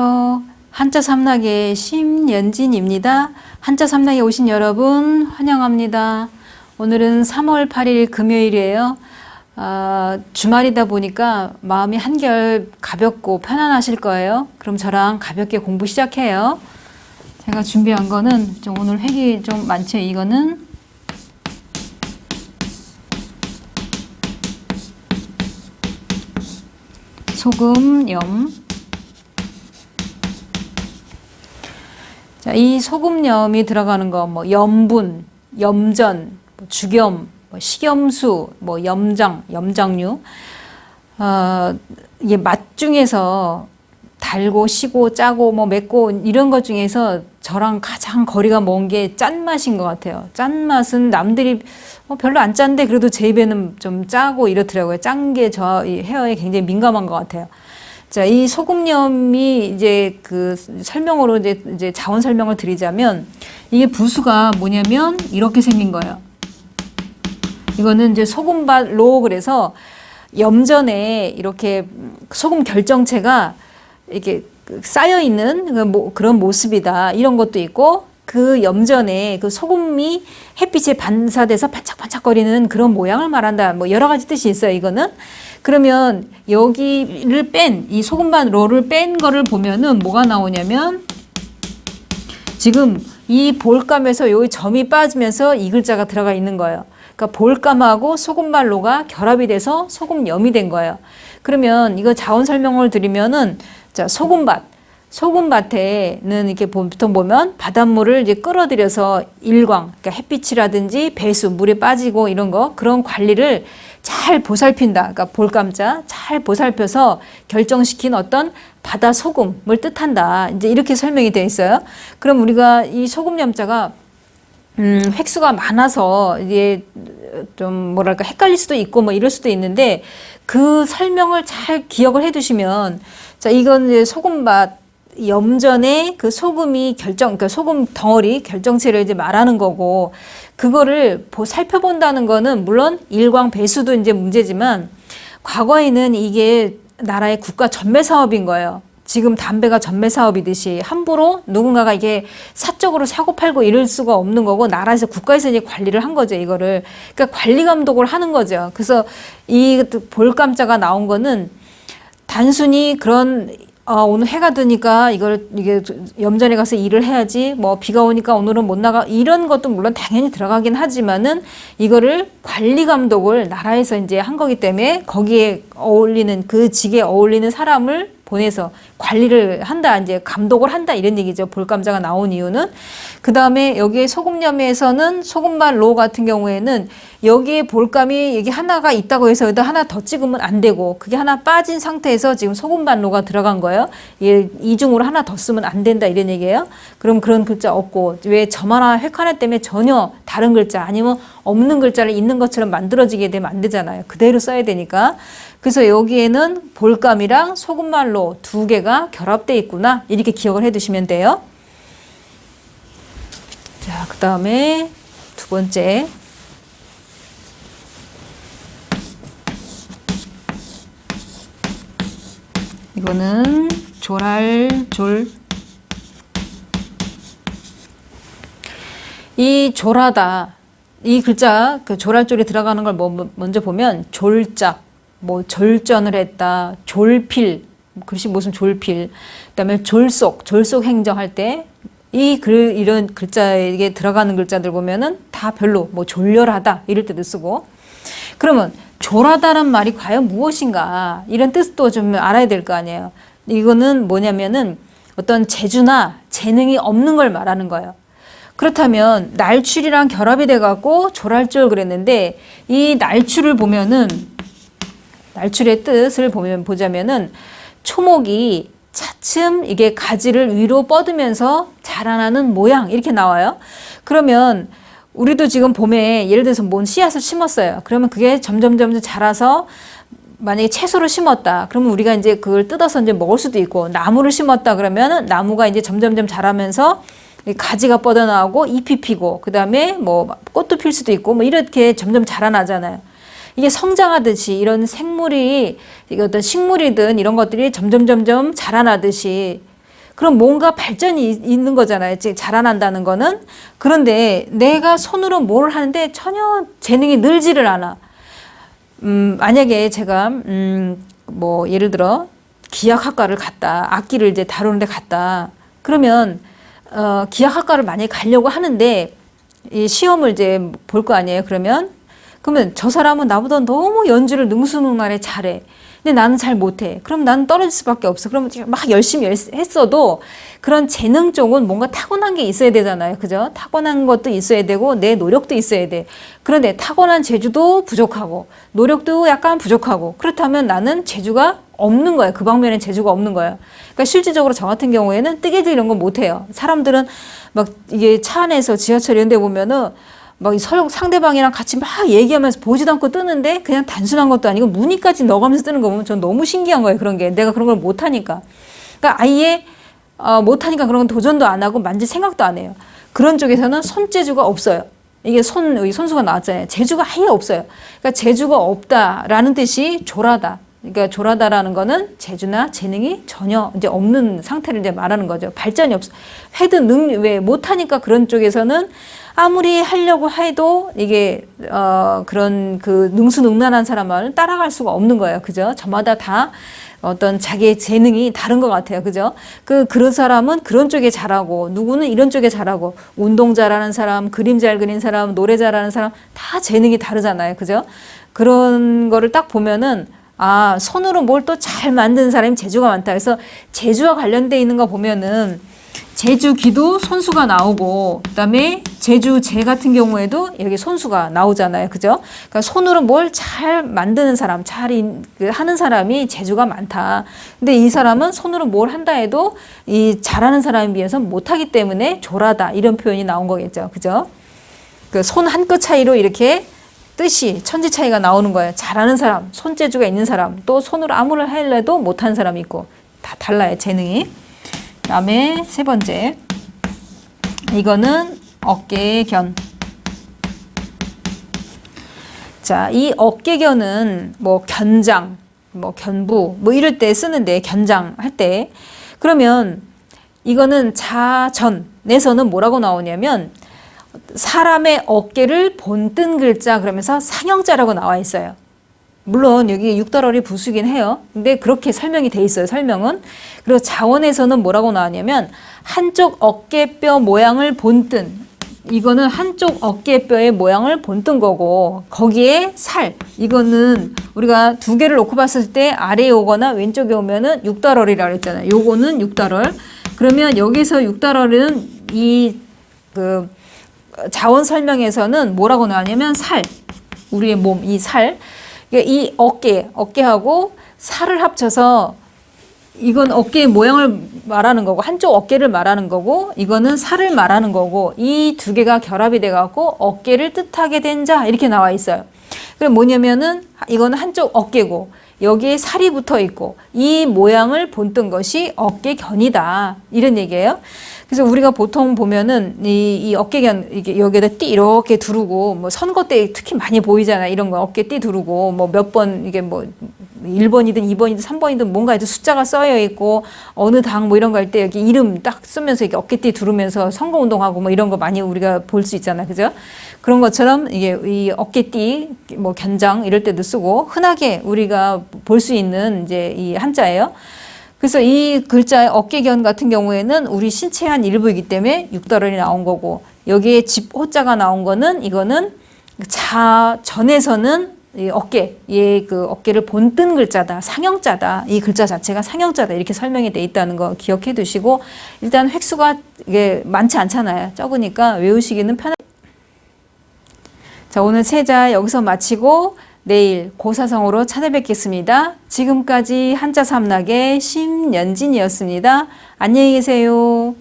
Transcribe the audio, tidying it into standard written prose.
안녕하세요. 한자 삼락의 심연진입니다. 한자 삼락에 오신 여러분 환영합니다. 오늘은 3월 8일 금요일이에요. 주말이다 보니까 마음이 한결 가볍고 편안하실 거예요. 그럼 저랑 가볍게 공부 시작해요. 제가 준비한 거는 좀 오늘 획이 좀 많죠. 이거는 소금염. 자, 이 소금염이 들어가는 거, 뭐 염분, 염전, 뭐 죽염, 뭐 식염수, 뭐 염장류. 이게 맛 중에서 달고 시고 짜고 뭐 맵고 이런 것 중에서 저랑 가장 거리가 먼 게 짠맛인 것 같아요. 짠맛은 남들이 별로 안 짠데 그래도 제 입에는 좀 짜고 이렇더라고요. 짠 게 저 헤어에 굉장히 민감한 것 같아요. 자, 이 소금염이 이제 그 설명으로 이제 자원 설명을 드리자면 이게 부수가 뭐냐면 이렇게 생긴 거예요. 이거는 이제 소금밭로 그래서 염전에 이렇게 소금 결정체가 이렇게 쌓여 있는 그런 모습이다. 이런 것도 있고 그 염전에 그 소금이 햇빛에 반사돼서 반짝반짝거리는 그런 모양을 말한다. 뭐 여러 가지 뜻이 있어요. 이거는. 그러면 여기를 이 소금반 롤을 뺀 거를 보면은 뭐가 나오냐면 지금 이 볼감에서 여기 점이 빠지면서 이 글자가 들어가 있는 거예요. 그러니까 볼감하고 소금반 로가 결합이 돼서 소금염이 된 거예요. 그러면 이거 자원 설명을 드리면은 자, 소금밭에는 이렇게 보통 보면 바닷물을 이제 끌어들여서 일광, 그러니까 햇빛이라든지 배수, 물에 빠지고 이런 거 그런 관리를 잘 보살핀다. 그러니까 볼감자 잘 보살펴서 결정시킨 어떤 바다 소금을 뜻한다. 이제 이렇게 설명이 되어 있어요. 그럼 우리가 이 소금염자가 획수가 많아서 이게 좀 뭐랄까 헷갈릴 수도 있고 뭐 이럴 수도 있는데 그 설명을 잘 기억을 해 두시면 자, 이건 이제 소금밭 염전에 그 소금이 그러니까 소금 덩어리 결정체를 이제 말하는 거고 그거를 살펴본다는 거는 물론 일광 배수도 이제 문제지만 과거에는 이게 나라의 국가 전매 사업인 거예요. 지금 담배가 전매 사업이듯이 함부로 누군가가 이게 사적으로 사고 팔고 이럴 수가 없는 거고 나라에서 국가에서 이제 관리를 한 거죠. 이거를. 그러니까 관리 감독을 하는 거죠. 그래서 이 볼감자가 나온 거는 단순히 그런 오늘 해가 드니까 이게 염전에 가서 일을 해야지 뭐 비가 오니까 오늘은 못 나가 이런 것도 물론 당연히 들어가긴 하지만은 이거를 관리 감독을 나라에서 이제 한 거기 때문에 거기에 어울리는 그 직에 어울리는 사람을 보내서 관리를 한다, 이제 감독을 한다 이런 얘기죠. 볼감자가 나온 이유는. 그 다음에 여기에 소금염에서는 소금밭 로 같은 경우에는 여기에 볼감이 여기 하나가 있다고 해서 여기다 하나 더 찍으면 안 되고 그게 하나 빠진 상태에서 지금 소금밭 로가 들어간 거예요. 이중으로 하나 더 쓰면 안 된다 이런 얘기예요. 그럼 그런 글자 없고 왜 점 하나 획 하나 때문에 전혀 다른 글자 아니면 없는 글자를 있는 것처럼 만들어지게 되면 안 되잖아요. 그대로 써야 되니까. 그래서 여기에는 볼감이랑 소금밭 로 두 개가 결합되어 있구나 이렇게 기억을 해 두시면 돼요. 자, 그 다음에 두 번째 이거는 졸할 이 졸하다 이 글자 그 졸할졸이 들어가는 걸 먼저 보면 졸작 뭐 졸전을 했다 졸필 글씨 무슨 졸필 그다음에 졸속 행정할 때 이런 글자에 들어가는 글자들 보면은 다 별로 뭐 졸렬하다 이럴 때도 쓰고 그러면 졸하다는 말이 과연 무엇인가 이런 뜻도 좀 알아야 될 거 아니에요. 이거는 뭐냐면은 어떤 재주나 재능이 없는 걸 말하는 거예요. 그렇다면 날출이랑 결합이 돼갖고 졸할졸 그랬는데 이 날출을 보면은 날출의 뜻을 보자면은 초목이 차츰 이게 가지를 위로 뻗으면서 자라나는 모양 이렇게 나와요. 그러면 우리도 지금 봄에 예를 들어서 뭔 씨앗을 심었어요. 그러면 그게 점점 자라서 만약에 채소를 심었다. 그러면 우리가 이제 그걸 뜯어서 이제 먹을 수도 있고 나무를 심었다 그러면 나무가 이제 점점 자라면서 가지가 뻗어나오고 잎이 피고 그다음에 뭐 꽃도 필 수도 있고 뭐 이렇게 점점 자라나잖아요. 이게 성장하듯이 이런 생물이 어떤 식물이든 이런 것들이 점점 자라나듯이 그럼 뭔가 발전이 있는 거잖아요. 자라난다는 거는. 그런데 내가 손으로 뭘 하는데 전혀 재능이 늘지를 않아. 만약에 제가 뭐 예를 들어 기악학과를 갔다, 악기를 이제 다루는데 갔다. 그러면 기악학과를 만약에 가려고 하는데 이 시험을 이제 볼 거 아니에요. 그러면 저 사람은 나보다 너무 연주를 능수능란하게 잘해. 근데 나는 잘 못해. 그럼 나는 떨어질 수밖에 없어. 그러면 막 열심히 했어도 그런 재능 쪽은 뭔가 타고난 게 있어야 되잖아요. 그죠? 타고난 것도 있어야 되고 내 노력도 있어야 돼. 그런데 타고난 재주도 부족하고 노력도 약간 부족하고 그렇다면 나는 재주가 없는 거예요. 그 방면에 재주가 없는 거예요. 그러니까 실질적으로 저 같은 경우에는 뜨개질 이런 건 못해요. 사람들은 막 이게 차 안에서 지하철 이런 데 보면은 막 상대방이랑 같이 막 얘기하면서 보지도 않고 뜨는데 그냥 단순한 것도 아니고 무늬까지 넣어가면서 뜨는 거 보면 전 너무 신기한 거예요. 그런 게. 내가 그런 걸 못하니까. 그러니까 아예 못하니까 그런 건 도전도 안 하고 만질 생각도 안 해요. 그런 쪽에서는 손재주가 없어요. 이게 손수가 나왔잖아요. 재주가 아예 없어요. 그러니까 재주가 없다라는 뜻이 조라다. 그러니까 조라다라는 거는 재주나 재능이 전혀 이제 없는 상태를 이제 말하는 거죠. 발전이 없어. 왜 못하니까 그런 쪽에서는 아무리 하려고 해도 이게 그런 그 능수능란한 사람을 따라갈 수가 없는 거예요. 그죠? 저마다 다 어떤 자기의 재능이 다른 것 같아요. 그죠? 그런 사람은 그런 쪽에 잘하고, 누구는 이런 쪽에 잘하고, 운동 잘하는 사람, 그림 잘 그리는 사람, 노래 잘하는 사람, 다 재능이 다르잖아요. 그죠? 그런 거를 딱 보면은, 손으로 뭘 또 잘 만드는 사람이 재주가 많다. 그래서 재주와 관련돼 있는 거 보면은, 제주기도 손수가 나오고, 그 다음에 제주제 같은 경우에도 여기 손수가 나오잖아요. 그죠? 그러니까 손으로 뭘 잘 만드는 사람, 하는 사람이 재주가 많다. 근데 이 사람은 손으로 뭘 한다 해도 이 잘하는 사람에 비해서 못하기 때문에 조라다. 이런 표현이 나온 거겠죠. 그죠? 그 손 한 끗 차이로 이렇게 뜻이, 천지 차이가 나오는 거예요. 잘하는 사람, 손재주가 있는 사람, 또 손으로 아무를 하려도 못하는 사람이 있고, 다 달라요. 재능이. 그 다음에 세 번째, 이거는 어깨견. 자, 이 어깨견은 뭐 견장, 뭐 견부, 뭐 이럴 때 쓰는데, 견장 할 때. 그러면 이거는 자전에서는 뭐라고 나오냐면, 사람의 어깨를 본뜬 글자 그러면서 상형자라고 나와 있어요. 물론 여기 육달어리 부수긴 해요. 근데 그렇게 설명이 돼 있어요. 설명은. 그리고 자원에서는 뭐라고 나왔냐면 한쪽 어깨뼈 모양을 본뜬, 이거는 한쪽 어깨뼈의 모양을 본뜬 거고, 거기에 살, 이거는 우리가 두 개를 놓고 봤을 때 아래에 오거나 왼쪽에 오면은 육달어리라고 했잖아요. 요거는 육달얼. 그러면 여기서 육달어리는 자원 설명에서는 뭐라고 나왔냐면 살, 우리의 몸, 이 살, 이 어깨하고 살을 합쳐서 이건 어깨의 모양을 말하는 거고, 한쪽 어깨를 말하는 거고, 이거는 살을 말하는 거고, 이 두 개가 결합이 돼갖고 어깨를 뜻하게 된 자, 이렇게 나와 있어요. 그럼 뭐냐면은 이거는 한쪽 어깨고, 여기에 살이 붙어 있고, 이 모양을 본뜬 것이 어깨견이다, 이런 얘기예요. 그래서 우리가 보통 보면은 이 어깨견, 이게 여기에다 띠 이렇게 두르고, 뭐 선거 때 특히 많이 보이잖아요. 이런 거 어깨 띠 두르고, 뭐 몇 번, 이게 뭐 1번이든 2번이든 3번이든 뭔가 해도 숫자가 써여 있고, 어느 당 뭐 이런 거 할 때 여기 이름 딱 쓰면서 이렇게 어깨띠 두르면서 선거운동하고 뭐 이런 거 많이 우리가 볼 수 있잖아요. 그죠? 그런 것처럼 이게 이 어깨띠, 뭐 견장 이럴 때도 쓰고, 흔하게 우리가 볼 수 있는 이제 이 한자예요. 그래서 이 글자의 어깨견 같은 경우에는 우리 신체의 한 일부이기 때문에 육달얼이 나온 거고, 여기에 집호자가 나온 거는, 이거는 자전에서는 이 어깨를 본뜬 글자다, 상형자다, 이 글자 자체가 상형자다, 이렇게 설명이 돼 있다는 거 기억해 두시고, 일단 획수가 이게 많지 않잖아요. 적으니까 외우시기는 자, 오늘 세자 여기서 마치고 내일 고사성어로 찾아뵙겠습니다. 지금까지 한자 삼락의 심연진이었습니다. 안녕히 계세요.